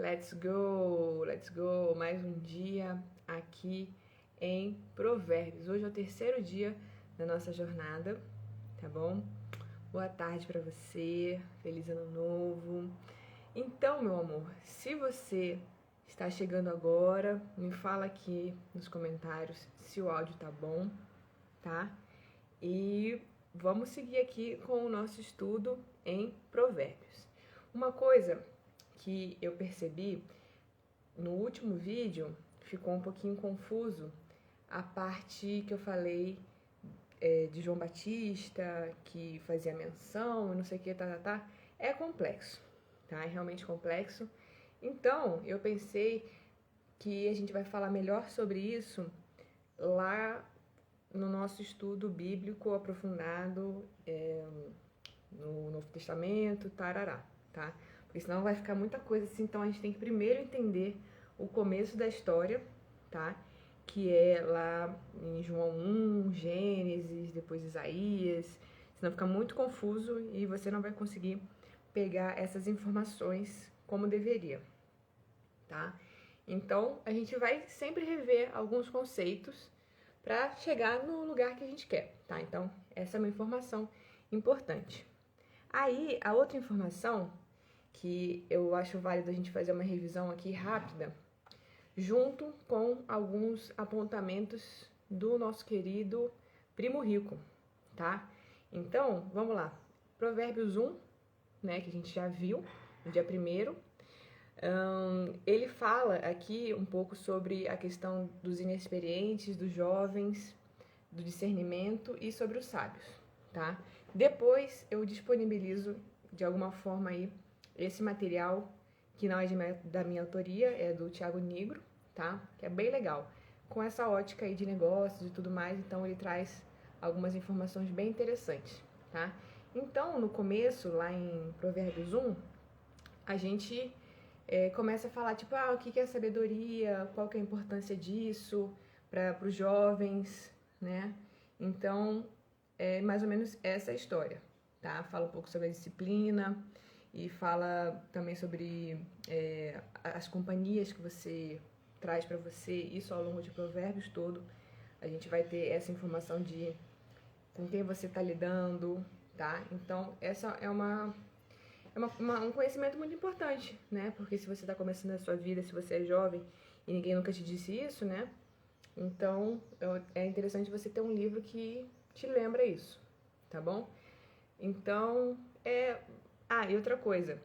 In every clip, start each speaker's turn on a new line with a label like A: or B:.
A: Let's go! Mais um dia aqui em Provérbios. Hoje é o terceiro dia da nossa jornada, tá bom? Boa tarde pra você, feliz ano novo. Então, meu amor, se você está chegando agora, me fala aqui nos comentários se o áudio tá bom, tá? E vamos seguir aqui com o nosso estudo em Provérbios. Uma coisa que eu percebi no último vídeo, ficou um pouquinho confuso a parte que eu falei de João Batista, que fazia menção, não sei o que, tá. É complexo, tá? É realmente complexo. Então, eu pensei que a gente vai falar melhor sobre isso lá no nosso estudo bíblico aprofundado no Novo Testamento, tarará, tá? Porque senão vai ficar muita coisa assim, então a gente tem que primeiro entender o começo da história, tá? Que é lá em João 1, Gênesis, depois Isaías, senão fica muito confuso e você não vai conseguir pegar essas informações como deveria, tá? Então, a gente vai sempre rever alguns conceitos para chegar no lugar que a gente quer, tá? Então, essa é uma informação importante. Aí, a outra informação que eu acho válido a gente fazer uma revisão aqui rápida, junto com alguns apontamentos do nosso querido Primo Rico, tá? Então, vamos lá. Provérbios 1, né, que a gente já viu no dia 1º. Ele fala aqui um pouco sobre a questão dos inexperientes, dos jovens, do discernimento e sobre os sábios, tá? Depois eu disponibilizo de alguma forma aí esse material que não é da minha autoria, é do Thiago Negro, tá? Que é bem legal. Com essa ótica aí de negócios e tudo mais, então ele traz algumas informações bem interessantes, tá? Então, no começo, lá em Provérbios 1, a gente começa a falar, tipo, o que é sabedoria, qual que é a importância disso para os jovens, né? Então, é mais ou menos essa a história, tá? Fala um pouco sobre a disciplina e fala também sobre as companhias que você traz para você, isso ao longo de Provérbios todo. A gente vai ter essa informação de com quem você está lidando, tá? Então, essa é um conhecimento muito importante, né? Porque se você está começando a sua vida, se você é jovem e ninguém nunca te disse isso, né? Então, é interessante você ter um livro que te lembra isso, tá bom? Então, e outra coisa.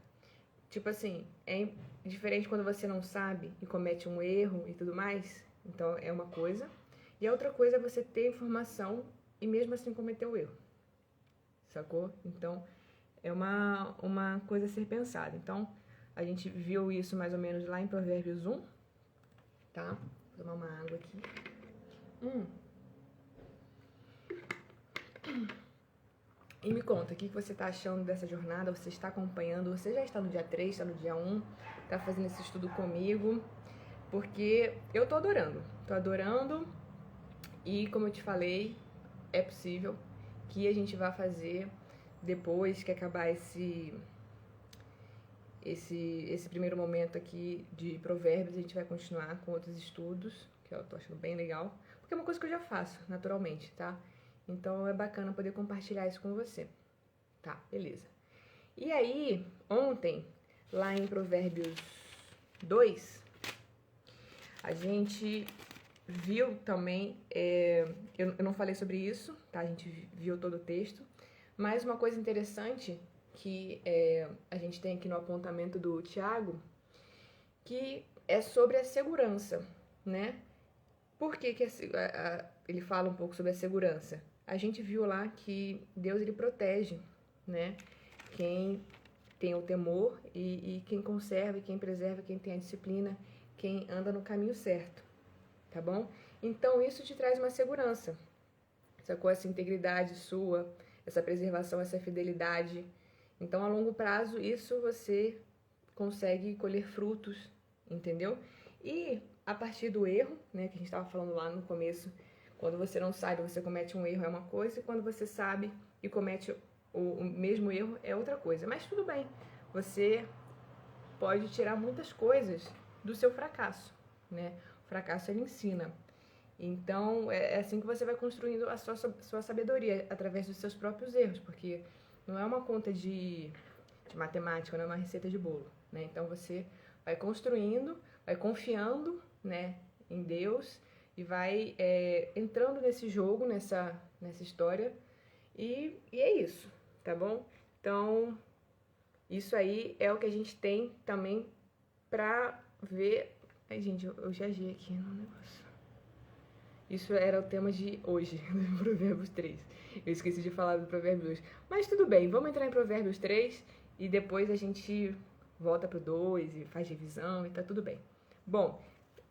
A: Tipo assim, é diferente quando você não sabe e comete um erro e tudo mais. Então, é uma coisa. E a outra coisa é você ter informação e mesmo assim cometer o erro. Sacou? Então, é uma coisa a ser pensada. Então, a gente viu isso mais ou menos lá em Provérbios 1, tá? Vou tomar uma água aqui. E me conta, o que você tá achando dessa jornada? Você está acompanhando? Você já está no dia 3, está no dia 1, tá fazendo esse estudo comigo? Porque eu tô adorando. E como eu te falei, é possível que a gente vá fazer depois que acabar esse primeiro momento aqui de Provérbios, a gente vai continuar com outros estudos, que eu tô achando bem legal, porque é uma coisa que eu já faço, naturalmente, tá? Então é bacana poder compartilhar isso com você. Tá, beleza. E aí, ontem, lá em Provérbios 2, a gente viu também, eu não falei sobre isso, tá? A gente viu todo o texto, mas uma coisa interessante que a gente tem aqui no apontamento do Tiago, que é sobre a segurança, né? Por que ele fala um pouco sobre a segurança? A gente viu lá que Deus, ele protege, né? Quem tem o temor e quem conserva, quem preserva, quem tem a disciplina, quem anda no caminho certo, tá bom? Então, isso te traz uma segurança, sacou? Essa integridade sua, essa preservação, essa fidelidade. Então, a longo prazo, isso você consegue colher frutos, entendeu? E a partir do erro, né, que a gente estava falando lá no começo, quando você não sabe, você comete um erro é uma coisa, e quando você sabe e comete o mesmo erro é outra coisa. Mas tudo bem, você pode tirar muitas coisas do seu fracasso, né? O fracasso, ele ensina. Então, é assim que você vai construindo a sua sabedoria, através dos seus próprios erros, porque não é uma conta de matemática, não é uma receita de bolo, né? Então, você vai construindo, vai confiando, né, em Deus e vai entrando nesse jogo, nessa história, e é isso, tá bom? Então, isso aí é o que a gente tem também pra ver. Ai, gente, eu viajei aqui no negócio. Isso era o tema de hoje, do Provérbios 3. Eu esqueci de falar do Provérbios 2. Mas tudo bem, vamos entrar em Provérbios 3 e depois a gente volta pro 2 e faz revisão e tá tudo bem. Bom,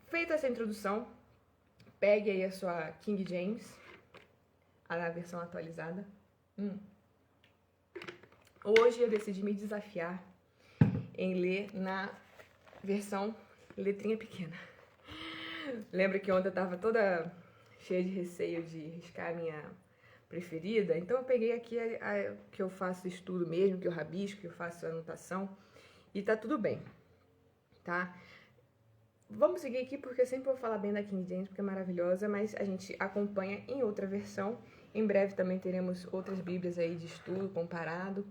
A: feita essa introdução, pegue aí a sua King James, a versão atualizada. Hoje eu decidi me desafiar em ler na versão letrinha pequena. Lembra que ontem eu tava toda cheia de receio de riscar a minha preferida? Então eu peguei aqui a que eu faço estudo mesmo, que eu rabisco, que eu faço anotação, e tá tudo bem, tá? Vamos seguir aqui porque eu sempre vou falar bem da King James, porque é maravilhosa, mas a gente acompanha em outra versão. Em breve também teremos outras bíblias aí de estudo comparado.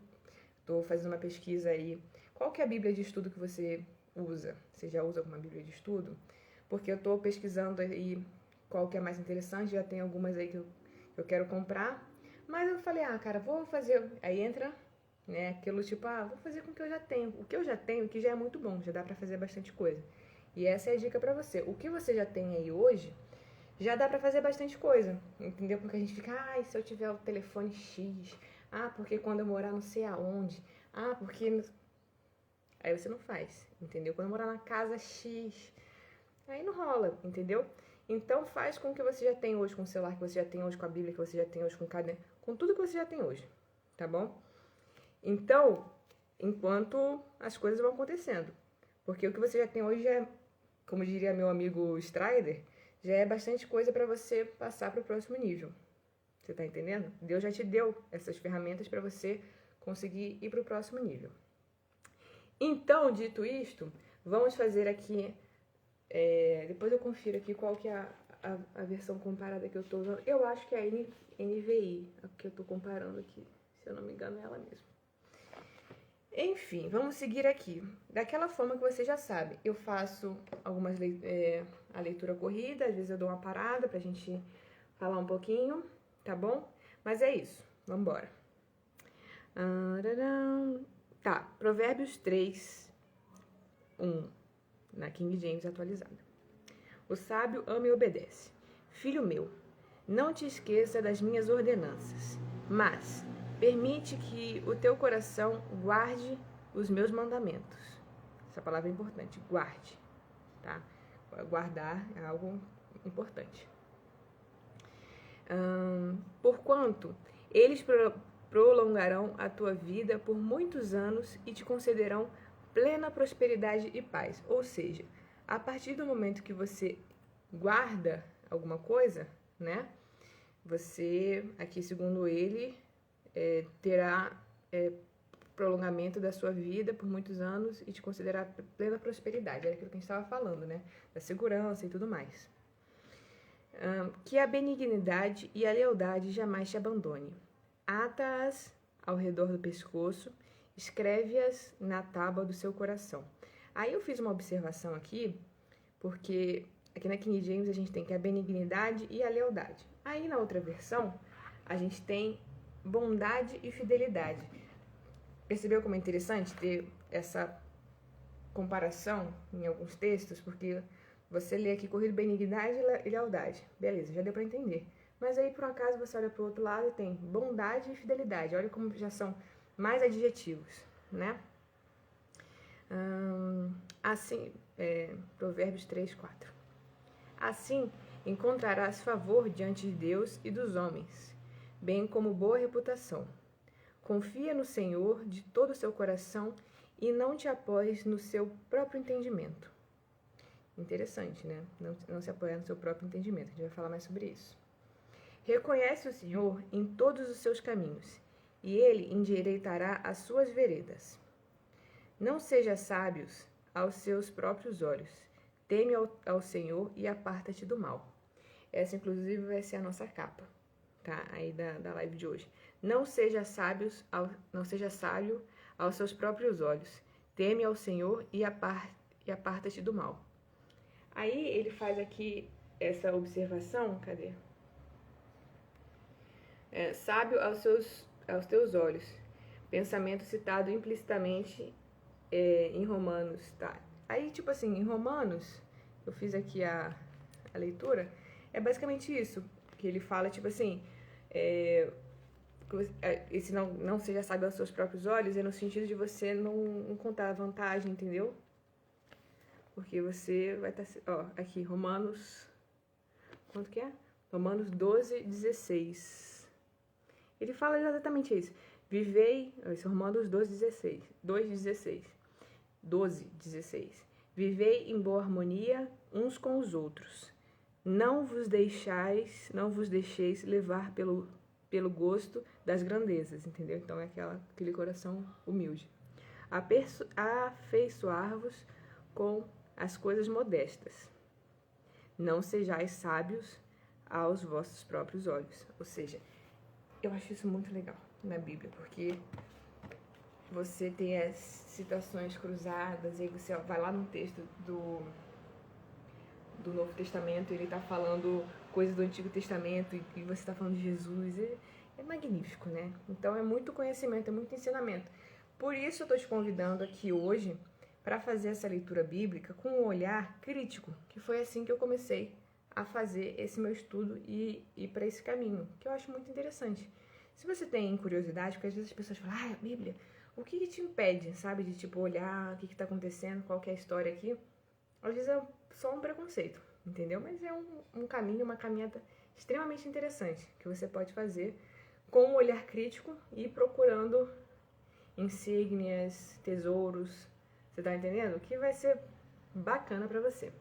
A: Tô fazendo uma pesquisa aí. Qual que é a bíblia de estudo que você usa? Você já usa alguma bíblia de estudo? Porque eu tô pesquisando aí qual que é mais interessante, já tem algumas aí que eu quero comprar. Mas eu falei, cara, vou fazer. Aí entra, né, aquilo tipo, vou fazer com o que eu já tenho. O que eu já tenho, que já é muito bom, já dá pra fazer bastante coisa. E essa é a dica pra você. O que você já tem aí hoje, já dá pra fazer bastante coisa, entendeu? Porque a gente fica, se eu tiver o telefone X, porque quando eu morar não sei aonde, porque... Aí você não faz, entendeu? Quando eu morar na casa X, aí não rola, entendeu? Então faz com o que você já tem hoje, com o celular que você já tem hoje, com a Bíblia que você já tem hoje, com o caderno, com tudo que você já tem hoje, tá bom? Então, enquanto as coisas vão acontecendo. Porque o que você já tem hoje é, como diria meu amigo Strider, já é bastante coisa para você passar para o próximo nível. Você tá entendendo? Deus já te deu essas ferramentas para você conseguir ir para o próximo nível. Então, dito isto, vamos fazer aqui... depois eu confiro aqui qual que é a versão comparada que eu tô usando. Eu acho que é a NVI, a que eu tô comparando aqui. Se eu não me engano, é ela mesmo. Enfim, vamos seguir aqui. Daquela forma que você já sabe, eu faço algumas a leitura corrida, às vezes eu dou uma parada pra gente falar um pouquinho, tá bom? Mas é isso, vamos embora. Tá, Provérbios 3, 1, na King James atualizada. O sábio ama e obedece. Filho meu, não te esqueça das minhas ordenanças, mas... permite que o teu coração guarde os meus mandamentos. Essa palavra é importante, guarde, tá? Guardar é algo importante. Porquanto eles prolongarão a tua vida por muitos anos e te concederão plena prosperidade e paz. Ou seja, a partir do momento que você guarda alguma coisa, né? Você, aqui segundo ele... terá prolongamento da sua vida por muitos anos e te considerar plena prosperidade. Era aquilo que a gente estava falando, né? Da segurança e tudo mais. Que a benignidade e a lealdade jamais te abandone. Ata-as ao redor do pescoço, escreve-as na tábua do seu coração. Aí eu fiz uma observação aqui, porque aqui na King James a gente tem que a benignidade e a lealdade. Aí na outra versão, a gente tem bondade e fidelidade. Percebeu como é interessante ter essa comparação em alguns textos? Porque você lê aqui corrido benignidade e lealdade. Beleza, já deu para entender. Mas aí, por um acaso, você olha para o outro lado e tem bondade e fidelidade. Olha como já são mais adjetivos, né? Assim, Provérbios 3, 4. Assim, encontrarás favor diante de Deus e dos homens, bem como boa reputação. Confia no Senhor de todo o seu coração e não te apoies no seu próprio entendimento. Interessante, né? Não se apoiar no seu próprio entendimento. A gente vai falar mais sobre isso. Reconhece o Senhor em todos os seus caminhos, e Ele endireitará as suas veredas. Não seja sábios aos seus próprios olhos. Teme ao Senhor e aparta-te do mal. Essa, inclusive, vai ser a nossa capa, tá? Aí da live de hoje. Não seja sábio aos seus próprios olhos. Teme ao Senhor e aparta-te do mal. Aí ele faz aqui essa observação, cadê? Sábio aos teus olhos. Pensamento citado implicitamente em Romanos, tá? Aí, tipo assim, em Romanos, eu fiz aqui a leitura, é basicamente isso, que ele fala, tipo assim, esse não seja sábio aos seus próprios olhos, é no sentido de você não contar vantagem, entendeu? Porque você vai estar, aqui, Romanos, quanto que é? Romanos 12:16. Ele fala exatamente isso. Esse Romanos 2:16. 12:16. Vivei em boa harmonia uns com os outros. Não vos deixeis levar pelo gosto das grandezas, entendeu? Então é aquele coração humilde. Afeiçoar-vos com as coisas modestas. Não sejais sábios aos vossos próprios olhos. Ou seja, eu acho isso muito legal na Bíblia, porque você tem as citações cruzadas, e aí você vai lá no texto do Novo Testamento, ele está falando coisas do Antigo Testamento, e você está falando de Jesus, é magnífico, né? Então é muito conhecimento, é muito ensinamento. Por isso eu estou te convidando aqui hoje para fazer essa leitura bíblica com um olhar crítico, que foi assim que eu comecei a fazer esse meu estudo e ir para esse caminho, que eu acho muito interessante. Se você tem curiosidade, porque às vezes as pessoas falam, a Bíblia, o que te impede, sabe, de tipo olhar o que está acontecendo, qual que é a história aqui? Às vezes é só um preconceito, entendeu? Mas é um caminho, uma caminhada extremamente interessante que você pode fazer com um olhar crítico e procurando insígnias, tesouros, você tá entendendo? Que vai ser bacana para você.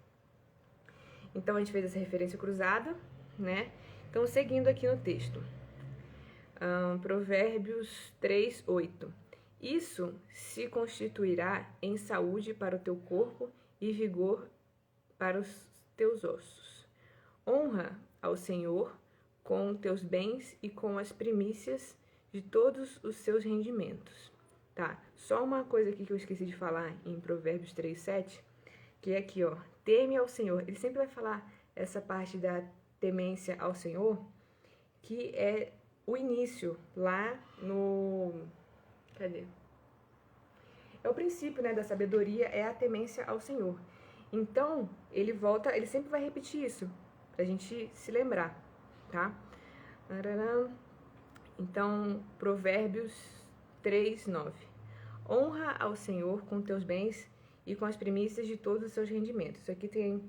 A: Então a gente fez essa referência cruzada, né? Então seguindo aqui no texto, Provérbios 3:8. Isso se constituirá em saúde para o teu corpo e vigor para os teus ossos. Honra ao Senhor com teus bens e com as primícias de todos os seus rendimentos. Tá, só uma coisa aqui que eu esqueci de falar em Provérbios 3:7, que é aqui, teme ao Senhor. Ele sempre vai falar essa parte da temência ao Senhor, que é o início lá no... Cadê? É o princípio, né, da sabedoria, é a temência ao Senhor. Então, ele sempre vai repetir isso, pra gente se lembrar, tá? Então, Provérbios 3:9. Honra ao Senhor com teus bens e com as primícias de todos os seus rendimentos. Isso aqui tem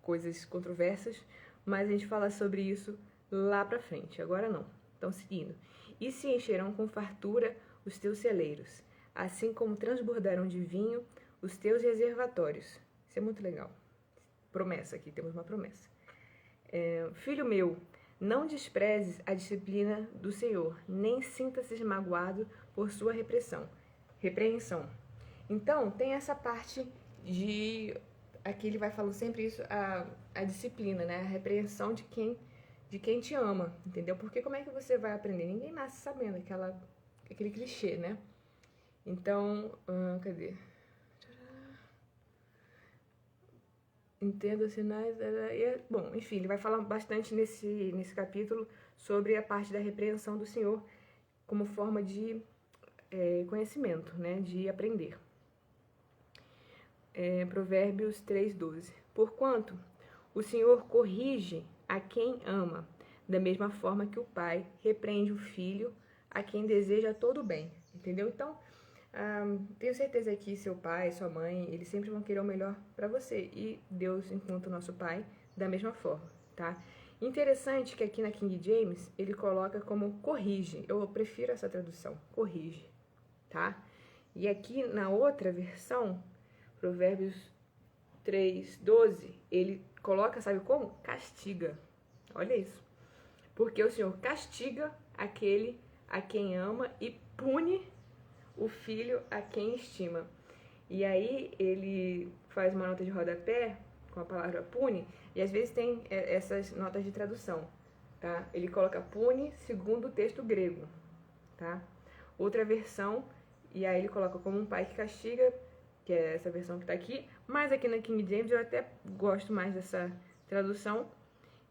A: coisas controversas, mas a gente fala sobre isso lá pra frente. Agora não. Então, seguindo. E se encherão com fartura os teus celeiros, assim como transbordarão de vinho os teus reservatórios. Isso é muito legal. Promessa aqui, temos uma promessa. Filho meu, não desprezes a disciplina do Senhor, nem sinta-se magoado por sua repreensão. Então, tem essa parte de... Aqui ele vai falando sempre isso, a disciplina, né? A repreensão de quem te ama, entendeu? Porque como é que você vai aprender? Ninguém nasce sabendo, aquele clichê, né? Então, cadê? Entenda os sinais... Bom, enfim, ele vai falar bastante nesse capítulo sobre a parte da repreensão do Senhor como forma de conhecimento, né? De aprender. Provérbios 3:12. Porquanto o Senhor corrige a quem ama, da mesma forma que o pai repreende o filho a quem deseja todo o bem, entendeu? Então, tenho certeza que seu pai, sua mãe, eles sempre vão querer o melhor para você, e Deus, enquanto nosso pai, da mesma forma, tá? Interessante que aqui na King James ele coloca como corrige. Eu prefiro essa tradução, corrige, tá? E aqui na outra versão, Provérbios 3:12, ele coloca, sabe como? Castiga. Olha isso. Porque o Senhor castiga aquele a quem ama e pune o filho a quem estima. E aí ele faz uma nota de rodapé com a palavra pune, e às vezes tem essas notas de tradução, tá? Ele coloca pune segundo o texto grego, tá? Outra versão, e aí ele coloca como um pai que castiga, que é essa versão que tá aqui, mas aqui na King James eu até gosto mais dessa tradução,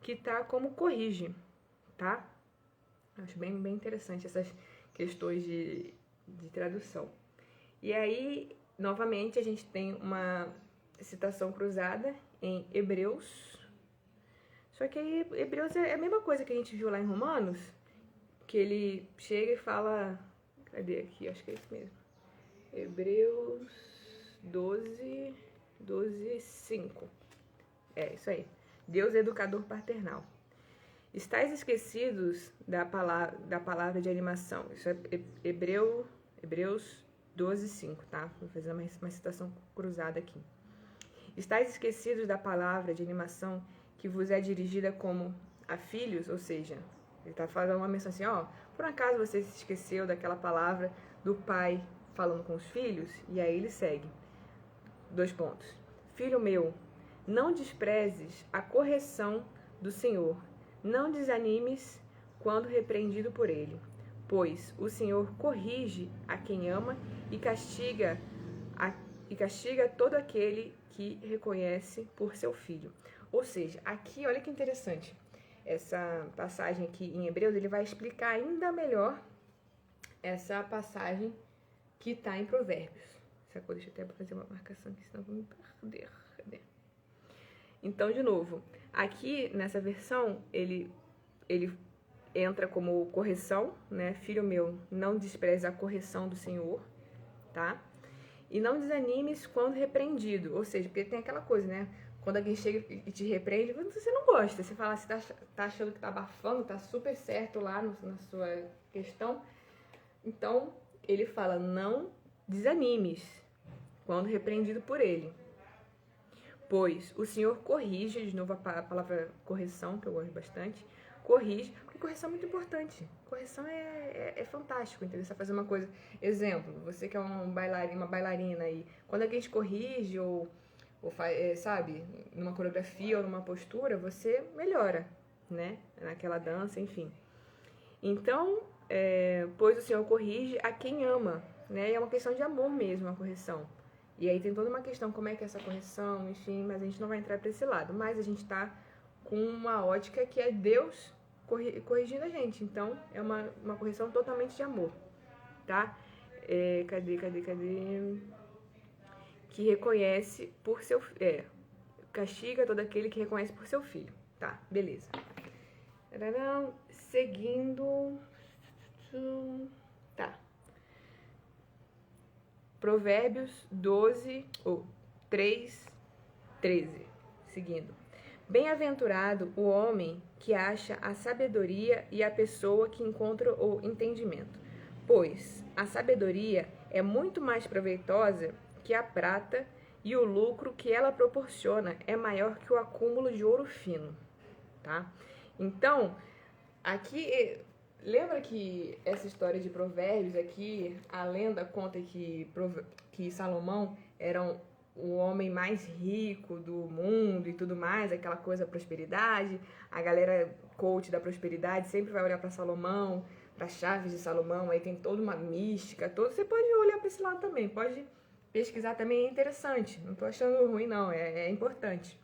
A: que tá como corrige, tá? Acho bem interessante essas questões de tradução. E aí, novamente, a gente tem uma citação cruzada em Hebreus. Só que aí, Hebreus é a mesma coisa que a gente viu lá em Romanos, que ele chega e fala... Cadê aqui? Acho que é isso mesmo. Hebreus 12, 5. É, isso aí. Deus é educador paternal. Estais esquecidos da palavra de animação. Isso é Hebreus 12, 5, tá? Vou fazer uma citação cruzada aqui. Estais esquecidos da palavra de animação que vos é dirigida como a filhos, ou seja, ele está falando uma menção assim, ó, por acaso você se esqueceu daquela palavra do pai falando com os filhos? E aí ele segue. 2 pontos. Filho meu, não desprezes a correção do Senhor, não desanimes quando repreendido por ele, pois o Senhor corrige a quem ama e castiga todo aquele que reconhece por seu filho. Ou seja, aqui, olha que interessante, essa passagem aqui em Hebreus, ele vai explicar ainda melhor essa passagem que está em Provérbios. Deixa eu até fazer uma marcação aqui, senão eu vou me perder. Cadê? Então, de novo, aqui nessa versão, ele entra como correção, né? Filho meu, não despreze a correção do Senhor, tá? E não desanimes quando repreendido. Ou seja, porque tem aquela coisa, né? Quando alguém chega e te repreende, você não gosta. Você fala, você tá achando que tá abafando, tá super certo lá na sua questão. Então, ele fala, não desanimes quando repreendido por ele. Pois o Senhor corrige, de novo a palavra correção, que eu gosto bastante, corrige, porque correção é muito importante. Correção é fantástico, entendeu? Você vai fazer uma coisa, exemplo, você que é uma bailarina aí, quando alguém te corrige ou faz, sabe, numa coreografia ou numa postura, você melhora, né? Naquela dança, enfim. Então, pois o Senhor corrige a quem ama, né? E é uma questão de amor mesmo, a correção. E aí tem toda uma questão, como é que é essa correção, enfim, mas a gente não vai entrar para esse lado. Mas a gente está com uma ótica que é Deus corrigindo a gente. Então, é uma correção totalmente de amor, tá? Cadê? Que reconhece por seu... castiga todo aquele que reconhece por seu filho. Tá, beleza. Seguindo... Tá. Provérbios 3, 13. Seguindo. Bem-aventurado o homem que acha a sabedoria e a pessoa que encontra o entendimento, pois a sabedoria é muito mais proveitosa que a prata e o lucro que ela proporciona é maior que o acúmulo de ouro fino, tá? Então, aqui... Lembra que essa história de Provérbios aqui, a lenda conta que Salomão era o homem mais rico do mundo e tudo mais, aquela coisa prosperidade, a galera coach da prosperidade sempre vai olhar para Salomão, para as chaves de Salomão, aí tem toda uma mística, você pode olhar para esse lado também, pode pesquisar também, é interessante, não tô achando ruim não, é importante,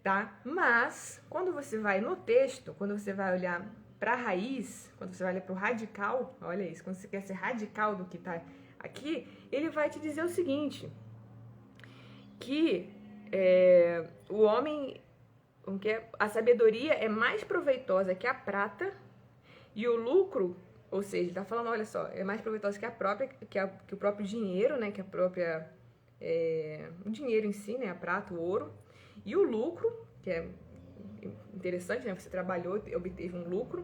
A: tá? Mas, quando você vai no texto, quando você vai olhar para a raiz, quando você vai olhar para o radical, olha isso, quando você quer ser radical do que está aqui, ele vai te dizer o seguinte, que o homem, a sabedoria é mais proveitosa que a prata e o lucro, ou seja, ele está falando, olha só, é mais proveitosa que que o próprio dinheiro, né, que a própria, o dinheiro em si, né, a prata, o ouro, e o lucro, que é interessante, né? Você trabalhou e obteve um lucro.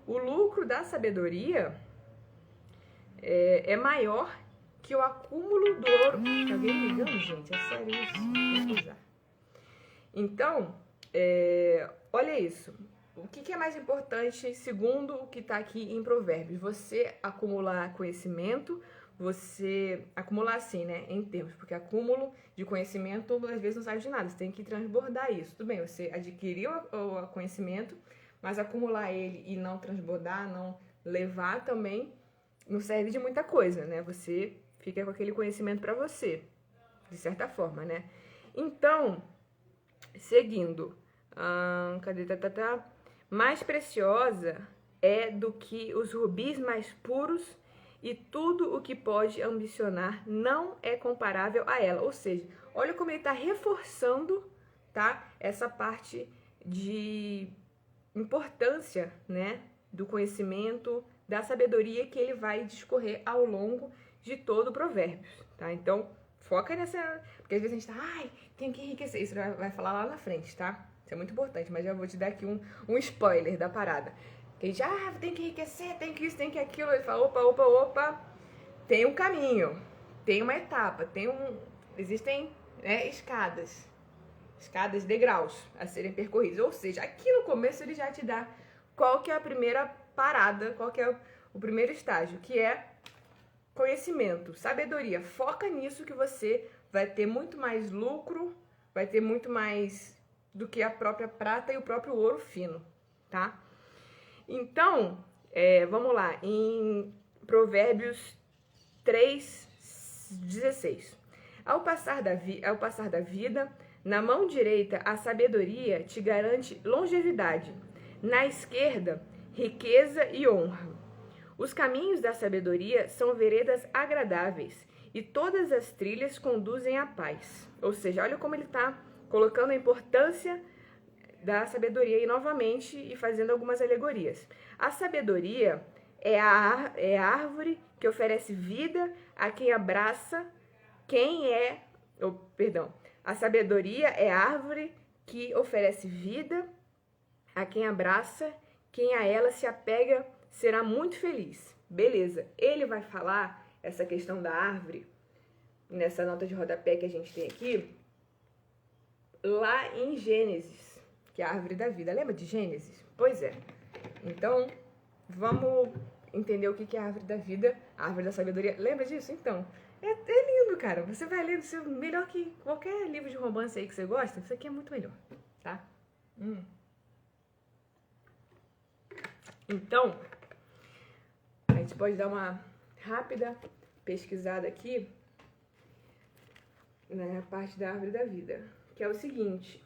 A: O lucro da sabedoria é maior que o acúmulo do ouro. Tá alguém ligando, gente? É sério isso? Então, olha isso. O que é mais importante, segundo o que está aqui em Provérbios? Você acumular conhecimento, você acumular assim, né, em termos, porque acúmulo de conhecimento às vezes não sai de nada, você tem que transbordar isso. Tudo bem, você adquiriu o conhecimento, mas acumular ele e não transbordar, não levar também, não serve de muita coisa, né? Você fica com aquele conhecimento para você, de certa forma, né? Então, seguindo, cadê? Mais preciosa é do que os rubis mais puros, e tudo o que pode ambicionar não é comparável a ela. Ou seja, olha como ele está reforçando, tá? Essa parte de importância, né? Do conhecimento, da sabedoria que ele vai discorrer ao longo de todo o Provérbios, tá? Então, foca nessa... Porque às vezes a gente tá, ai, tem que enriquecer. Isso vai falar lá na frente, tá? Isso é muito importante, mas já vou te dar aqui um spoiler da parada. Que a gente, tem que enriquecer, tem que isso, tem que aquilo. Ele fala, opa, tem um caminho, tem uma etapa, existem, né, escadas, degraus a serem percorridos. Ou seja, aqui no começo ele já te dá qual que é a primeira parada, qual que é o primeiro estágio, que é conhecimento, sabedoria. Foca nisso que você vai ter muito mais lucro, vai ter muito mais do que a própria prata e o próprio ouro fino, tá? Então, vamos lá, em Provérbios 3:16. Ao passar da vida, na mão direita a sabedoria te garante longevidade, na esquerda, riqueza e honra. Os caminhos da sabedoria são veredas agradáveis, e todas as trilhas conduzem à paz. Ou seja, olha como ele está colocando a importância da sabedoria e novamente e fazendo algumas alegorias. A sabedoria é a árvore que oferece vida a quem abraça a sabedoria é a árvore que oferece vida a quem abraça, quem a ela se apega será muito feliz. Beleza, ele vai falar essa questão da árvore, nessa nota de rodapé que a gente tem aqui, lá em Gênesis, que é a árvore da vida. Lembra de Gênesis? Pois é. Então, vamos entender o que é a árvore da vida, a árvore da sabedoria. Lembra disso? Então, é lindo, cara. Você vai ler melhor que qualquer livro de romance aí que você gosta. Isso aqui é muito melhor, tá? Então, a gente pode dar uma rápida pesquisada aqui na parte da árvore da vida, que é o seguinte: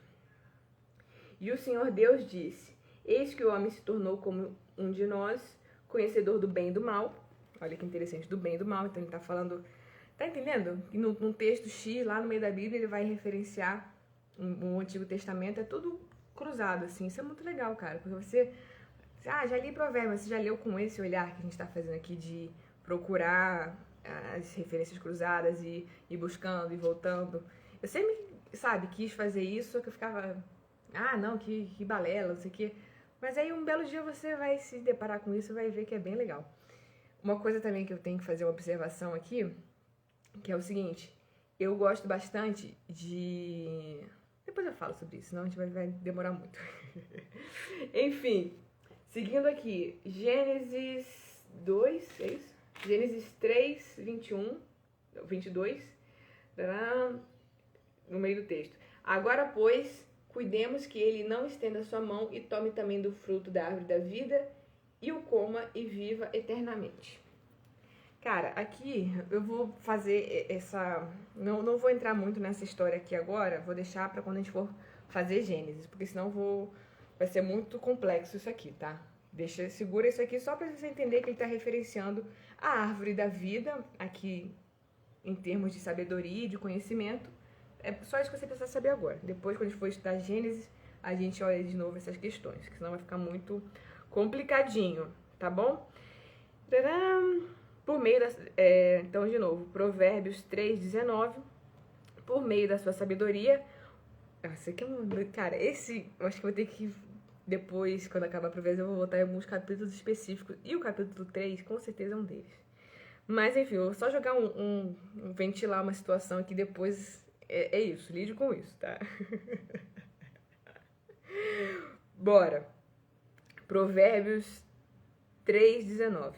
A: e o Senhor Deus disse, eis que o homem se tornou como um de nós, conhecedor do bem e do mal. Olha que interessante, do bem e do mal. Então ele tá falando, tá entendendo? Num texto X, lá no meio da Bíblia, ele vai referenciar o Antigo Testamento, é tudo cruzado, assim. Isso é muito legal, cara, porque você... já li Provérbios, você já leu com esse olhar que a gente tá fazendo aqui de procurar as referências cruzadas e ir buscando e voltando. Eu sempre, quis fazer isso, só que eu ficava... não, que balela, não sei o quê. Mas aí um belo dia você vai se deparar com isso e vai ver que é bem legal. Uma coisa também que eu tenho que fazer uma observação aqui, que é o seguinte: eu gosto bastante de... Depois eu falo sobre isso, senão a gente vai demorar muito. Enfim, seguindo aqui, Gênesis 2, é isso? Gênesis 3, 21, 22, no meio do texto. Agora, pois, cuidemos que ele não estenda sua mão e tome também do fruto da árvore da vida e o coma e viva eternamente. Cara, aqui eu vou fazer essa... Não vou entrar muito nessa história aqui agora, vou deixar para quando a gente for fazer Gênesis, porque senão vai ser muito complexo isso aqui, tá? Segura isso aqui só para você entender que ele está referenciando a árvore da vida, aqui em termos de sabedoria e de conhecimento. É só isso que você precisa saber agora. Depois, quando a gente for estudar Gênesis, a gente olha de novo essas questões, que senão vai ficar muito complicadinho, tá bom? Por meio então, de novo, Provérbios 3:19, por meio da sua sabedoria... Esse aqui cara, eu acho que eu vou ter que... Depois, quando acabar a Provérbios, eu vou voltar em alguns capítulos específicos. E o capítulo 3, com certeza, é um deles. Mas, enfim, eu vou só jogar ventilar uma situação aqui depois... É isso, lide com isso, tá? Bora. Provérbios 3:19.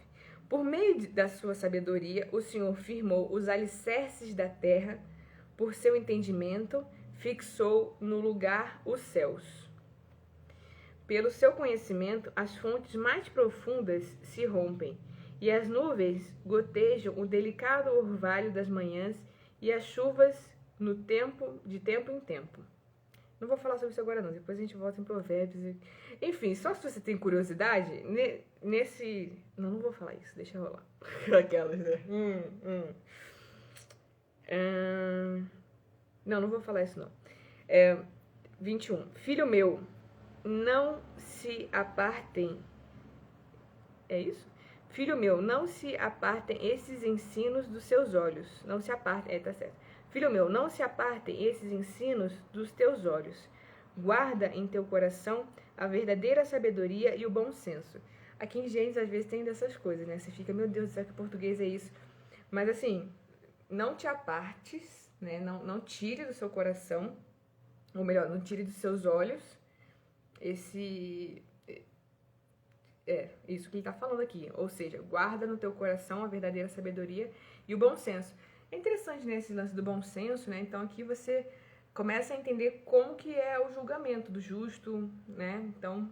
A: Por meio da sua sabedoria, o Senhor firmou os alicerces da terra, por seu entendimento, fixou no lugar os céus. Pelo seu conhecimento, as fontes mais profundas se rompem, e as nuvens gotejam o delicado orvalho das manhãs e as chuvas de tempo em tempo. Não vou falar sobre isso agora não, depois a gente volta em Provérbios. Enfim, só se você tem curiosidade, nesse... Não vou falar isso, deixa eu rolar. Aquelas, né? Não vou falar isso não. 21. Filho meu, não se apartem... É isso? Filho meu, não se apartem esses ensinos dos seus olhos. Não se apartem, tá certo. Filho meu, não se apartem esses ensinos dos teus olhos. Guarda em teu coração a verdadeira sabedoria e o bom senso. Aqui em Gênesis, às vezes, tem dessas coisas, né? Você fica, meu Deus, será que português é isso? Mas, assim, não te apartes, né? Não tire do seu coração, ou melhor, não tire dos seus olhos isso que ele está falando aqui. Ou seja, guarda no teu coração a verdadeira sabedoria e o bom senso. É interessante, né, esse lance do bom senso, né? Então aqui você começa a entender como que é o julgamento do justo, né? Então,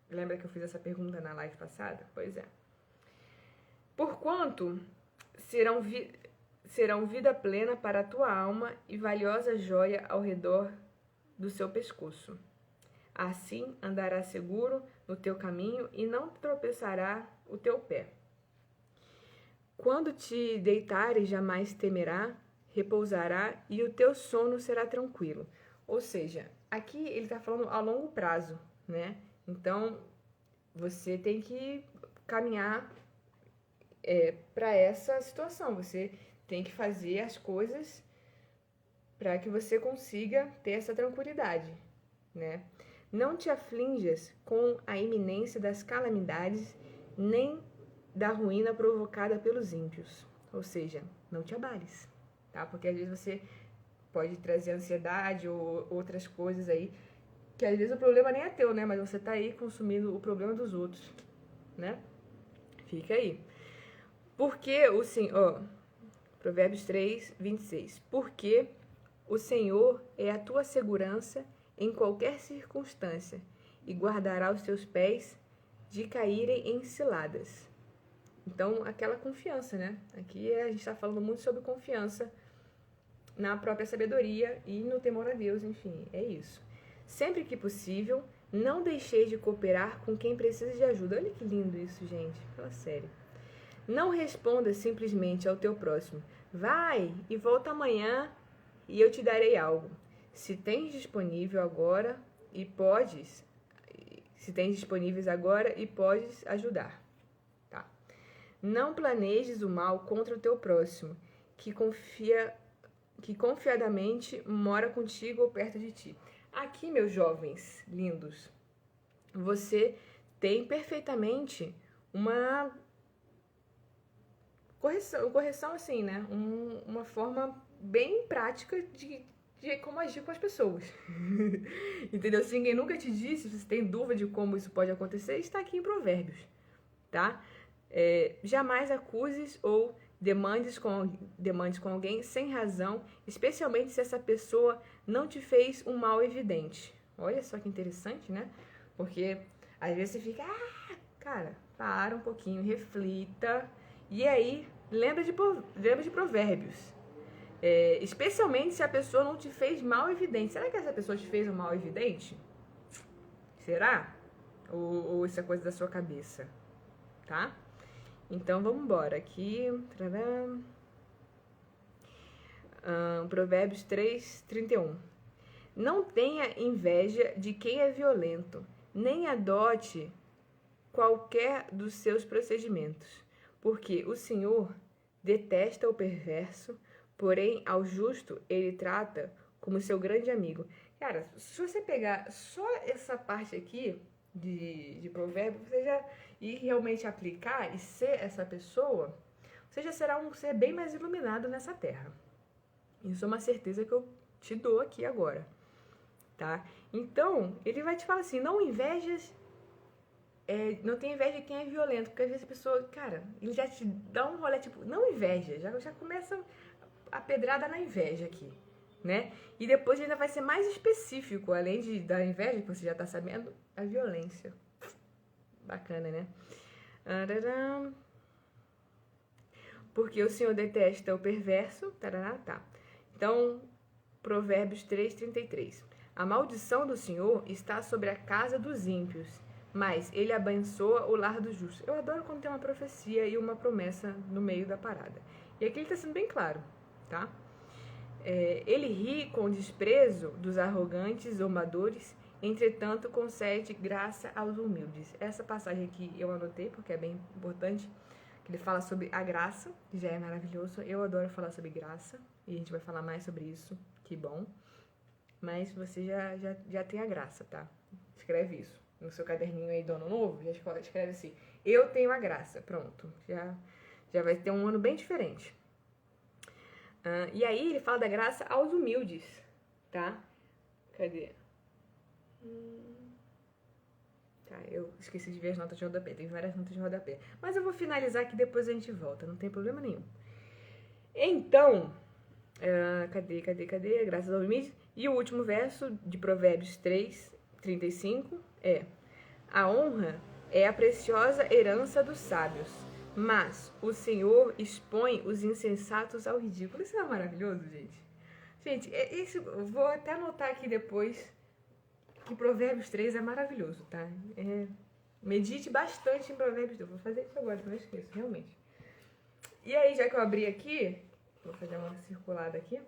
A: lembra que eu fiz essa pergunta na live passada? Pois é. Porquanto serão vida plena para a tua alma e valiosa joia ao redor do seu pescoço. Assim andará seguro no teu caminho e não tropeçará o teu pé. Quando te deitares, jamais temerá, repousará e o teu sono será tranquilo. Ou seja, aqui ele está falando a longo prazo, né? Então, você tem que caminhar para essa situação. Você tem que fazer as coisas para que você consiga ter essa tranquilidade, né? Não te aflinjas com a iminência das calamidades, nem da ruína provocada pelos ímpios. Ou seja, não te abales, tá? Porque às vezes você pode trazer ansiedade ou outras coisas aí, que às vezes o problema nem é teu, né? Mas você tá aí consumindo o problema dos outros, né? Fica aí. Porque o Senhor... Provérbios 3, 26. Porque o Senhor é a tua segurança em qualquer circunstância, e guardará os teus pés de caírem em ciladas. Então, aquela confiança, né? Aqui a gente está falando muito sobre confiança na própria sabedoria e no temor a Deus, enfim, é isso. Sempre que possível, não deixeis de cooperar com quem precisa de ajuda. Olha que lindo isso, gente. Fala sério. Não responda simplesmente ao teu próximo. Vai e volta amanhã e eu te darei algo. Se tens disponíveis agora e podes ajudar, tá? Não planejes o mal contra o teu próximo, que confiadamente mora contigo ou perto de ti. Aqui, meus jovens lindos, você tem perfeitamente uma correção assim, né? Uma forma bem prática de como agir com as pessoas. Entendeu? Se ninguém nunca te disse, se você tem dúvida de como isso pode acontecer, está aqui em Provérbios, tá? Jamais acuses ou demandes com alguém sem razão, especialmente se essa pessoa não te fez um mal evidente. Olha só que interessante, né? Porque às vezes você fica, cara, para um pouquinho, reflita, e aí lembra de Provérbios. Especialmente se a pessoa não te fez mal evidente. Será que essa pessoa te fez um mal evidente? Será? Ou isso é coisa da sua cabeça? Tá? Então, vamos embora. Aqui, Provérbios 3, 31. Não tenha inveja de quem é violento, nem adote qualquer dos seus procedimentos, porque o Senhor detesta o perverso, porém, ao justo, ele trata como seu grande amigo. Cara, se você pegar só essa parte aqui de provérbio, você já ir realmente aplicar e ser essa pessoa, você já será um ser bem mais iluminado nessa terra. Isso é uma certeza que eu te dou aqui agora, tá? Então, ele vai te falar assim, não invejes não tem inveja de quem é violento, porque às vezes a pessoa, cara, ele já te dá um rolê, tipo, não inveja, já começa a pedrada na inveja aqui, né? E depois ainda vai ser mais específico, além da inveja, que você já tá sabendo, a violência. Bacana, né? Porque o Senhor detesta o perverso, tarará, tá. Então, Provérbios 3:33. A maldição do Senhor está sobre a casa dos ímpios, mas ele abençoa o lar dos justos. Eu adoro quando tem uma profecia e uma promessa no meio da parada. E aqui ele está sendo bem claro, tá? Ele ri com o desprezo dos arrogantes, zombadores, entretanto concede graça aos humildes. Essa passagem aqui eu anotei porque é bem importante, que ele fala sobre a graça, que já é maravilhoso. Eu adoro falar sobre graça e a gente vai falar mais sobre isso, que bom. Mas você já tem a graça, tá? Escreve isso no seu caderninho aí do ano novo, já escreve assim, eu tenho a graça, pronto. Já vai ter um ano bem diferente. E aí ele fala da graça aos humildes, tá? Cadê? Tá, eu esqueci de ver as notas de rodapé, tem várias notas de rodapé. Mas eu vou finalizar aqui, depois a gente volta, não tem problema nenhum. Então, cadê? Graças aos humildes. E o último verso de Provérbios 3:35 é: a honra é a preciosa herança dos sábios, mas o Senhor expõe os insensatos ao ridículo. Isso não é maravilhoso, gente? Gente, eu vou até anotar aqui depois que Provérbios 3 é maravilhoso, tá? Medite bastante em Provérbios 3. Vou fazer isso agora, não esqueço, realmente. E aí, já que eu abri aqui, vou fazer uma circulada aqui,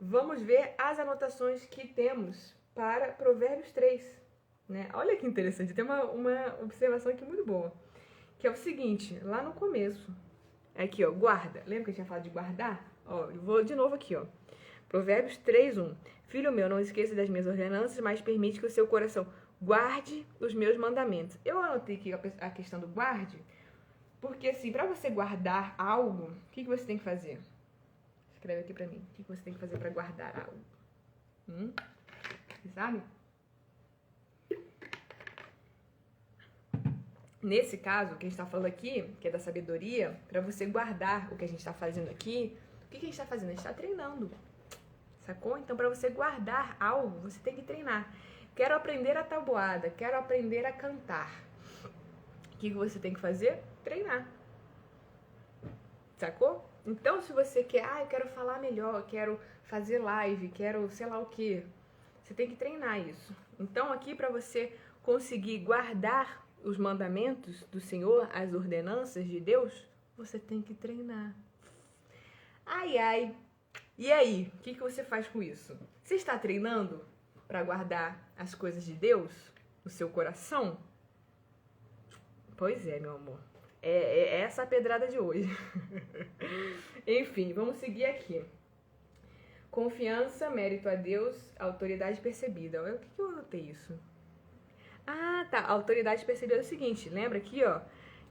A: vamos ver as anotações que temos para Provérbios 3. Né? Olha que interessante, tem uma observação aqui muito boa, que é o seguinte, lá no começo, aqui ó, guarda, lembra que eu tinha falado de guardar? Ó, eu vou de novo aqui ó, Provérbios 3:1, filho meu, não esqueça das minhas ordenanças, mas permite que o seu coração guarde os meus mandamentos. Eu anotei aqui a questão do guarde, porque assim, para você guardar algo, o que você tem que fazer? Escreve aqui pra mim, o que você tem que fazer para guardar algo? Você sabe? Nesse caso, o que a gente está falando aqui, que é da sabedoria, para você guardar o que a gente está fazendo aqui, o que a gente está fazendo? A gente está treinando, sacou? Então, para você guardar algo, você tem que treinar. Quero aprender a tabuada, quero aprender a cantar. O que você tem que fazer? Treinar. Sacou? Então, se você quer, eu quero falar melhor, quero fazer live, quero sei lá o que, você tem que treinar isso. Então, aqui para você conseguir guardar os mandamentos do Senhor, as ordenanças de Deus, você tem que treinar. Ai. E aí, o que você faz com isso? Você está treinando para guardar as coisas de Deus no seu coração? Pois é, meu amor. É essa a pedrada de hoje. Enfim, vamos seguir aqui. Confiança, mérito a Deus, autoridade percebida. O que eu anotei isso? Ah, tá. A autoridade percebida é o seguinte. Lembra aqui, ó,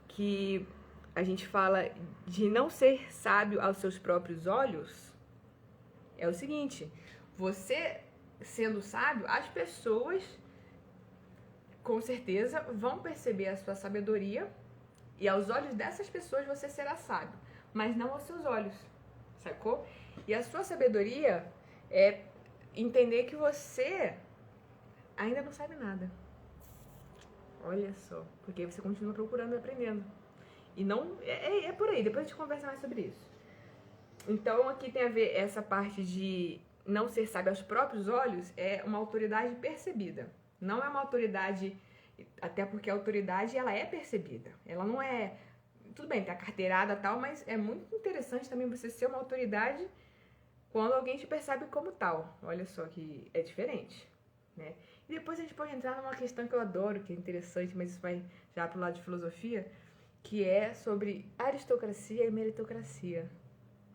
A: que a gente fala de não ser sábio aos seus próprios olhos? É o seguinte. Você sendo sábio, as pessoas com certeza vão perceber a sua sabedoria e aos olhos dessas pessoas você será sábio, mas não aos seus olhos, sacou? E a sua sabedoria é entender que você ainda não sabe nada. Olha só, porque você continua procurando e aprendendo. E não, é por aí, depois a gente conversa mais sobre isso. Então aqui tem a ver essa parte de não ser sábio aos próprios olhos, é uma autoridade percebida. Não é uma autoridade, até porque a autoridade ela é percebida. Ela não é, tudo bem, tem a carteirada e tal, mas é muito interessante também você ser uma autoridade quando alguém te percebe como tal. Olha só que é diferente, né? E depois a gente pode entrar numa questão que eu adoro, que é interessante, mas isso vai já pro lado de filosofia, que é sobre aristocracia e meritocracia.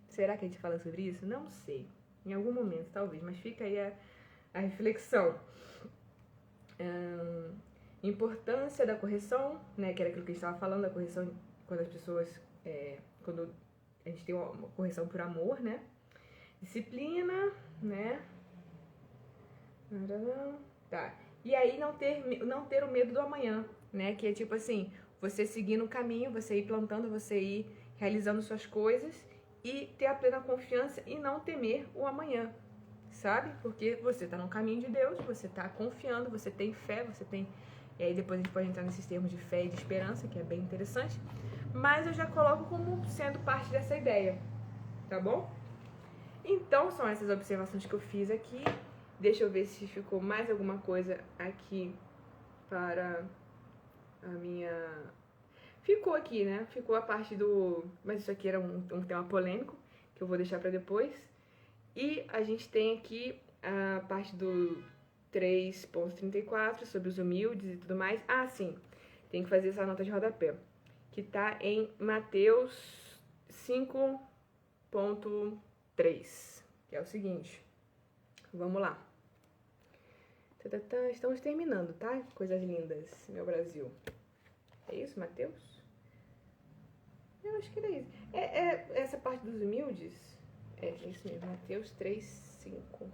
A: Será que a gente fala sobre isso? Não sei. Em algum momento, talvez, mas fica aí a reflexão. Importância da correção, né? Que era aquilo que a gente estava falando, a correção quando as pessoas, quando a gente tem uma correção por amor, né? Disciplina, né? Tá. E aí não ter o medo do amanhã. né? Que é tipo assim, você seguir no caminho, você ir plantando, você ir realizando suas coisas e ter a plena confiança e não temer o amanhã, sabe? Porque você tá no caminho de Deus, você tá confiando, você tem fé, você tem... E aí depois a gente pode entrar nesses termos de fé e de esperança, que é bem interessante. Mas eu já coloco como sendo parte dessa ideia, tá bom? Então, são essas observações que eu fiz aqui. Deixa eu ver se ficou mais alguma coisa aqui para a minha... Ficou aqui, né? Ficou a parte do... Mas isso aqui era um tema polêmico, que eu vou deixar para depois. E a gente tem aqui a parte do 3.34, sobre os humildes e tudo mais. Ah, sim, tem que fazer essa nota de rodapé, que tá em Mateus 5.3, que é o seguinte. Vamos lá. Estamos terminando, tá? Coisas lindas, meu Brasil. É isso, Mateus? Eu acho que era isso. Essa parte dos humildes... É isso mesmo, Mateus 3:5.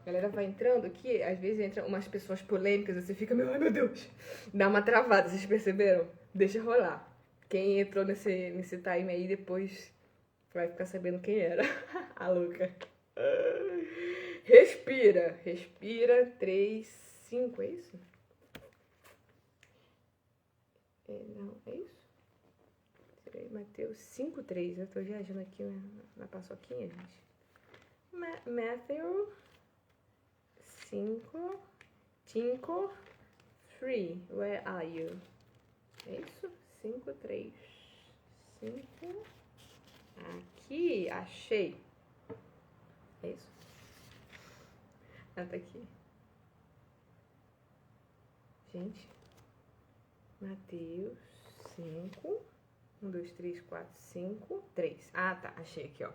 A: A galera vai entrando aqui, às vezes entram umas pessoas polêmicas, você fica, ai meu Deus, dá uma travada, vocês perceberam? Deixa rolar. Quem entrou nesse time aí depois vai ficar sabendo quem era. A louca. Respira, 3:5, é isso? Não, é isso? Mateus 5:3, eu tô viajando aqui na paçoquinha, gente. Matthew 5:3, where are you? É isso? 5:3. 5. Aqui, achei. É isso? Ah, tá aqui. Gente, Mateus 5. 1, 2, 3, 4, 5, 3. Ah, tá. Achei aqui, ó.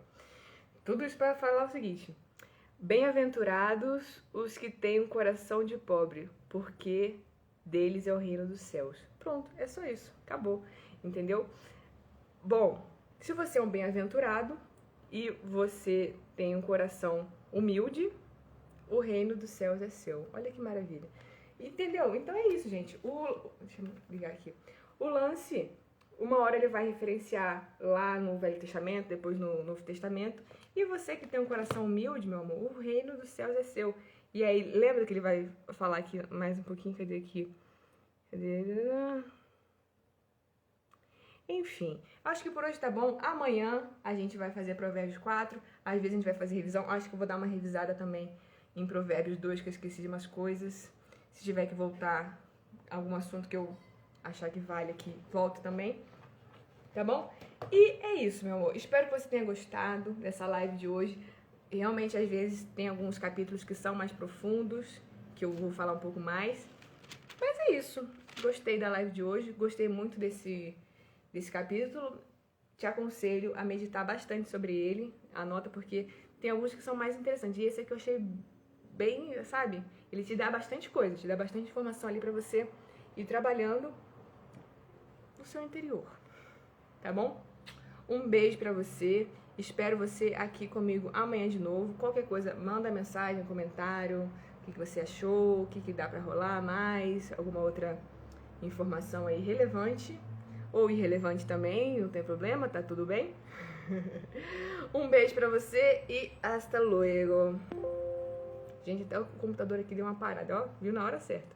A: Tudo isso para falar o seguinte. Bem-aventurados os que têm um coração de pobre, porque deles é o reino dos céus. Pronto, é só isso. Acabou. Entendeu? Bom, se você é um bem-aventurado e você tem um coração humilde, o reino dos céus é seu. Olha que maravilha. Entendeu? Então é isso, gente. Deixa eu ligar aqui. O lance... Uma hora ele vai referenciar lá no Velho Testamento, depois no Novo Testamento. E você que tem um coração humilde, meu amor, o reino dos céus é seu. E aí, lembra que ele vai falar aqui mais um pouquinho? Cadê aqui? Enfim, acho que por hoje tá bom. Amanhã a gente vai fazer Provérbios 4. Às vezes a gente vai fazer revisão. Acho que eu vou dar uma revisada também em Provérbios 2, que eu esqueci de umas coisas. Se tiver que voltar algum assunto que eu achar que vale aqui, volto também, tá bom? E é isso, meu amor. Espero que você tenha gostado dessa live de hoje. Realmente, às vezes, tem alguns capítulos que são mais profundos, que eu vou falar um pouco mais. Mas é isso. Gostei da live de hoje, gostei muito desse capítulo. Te aconselho a meditar bastante sobre ele. Anota, porque tem alguns que são mais interessantes. E esse aqui eu achei bem, sabe? Ele te dá bastante coisa, te dá bastante informação ali pra você ir trabalhando no seu interior, tá bom? Um beijo pra você, espero você aqui comigo amanhã de novo. Qualquer coisa, manda mensagem, comentário, o que você achou, o que dá pra rolar mais, alguma outra informação aí relevante, ou irrelevante também, não tem problema, tá tudo bem? Um beijo pra você e hasta luego. Gente, até o computador aqui deu uma parada, ó, viu na hora certa.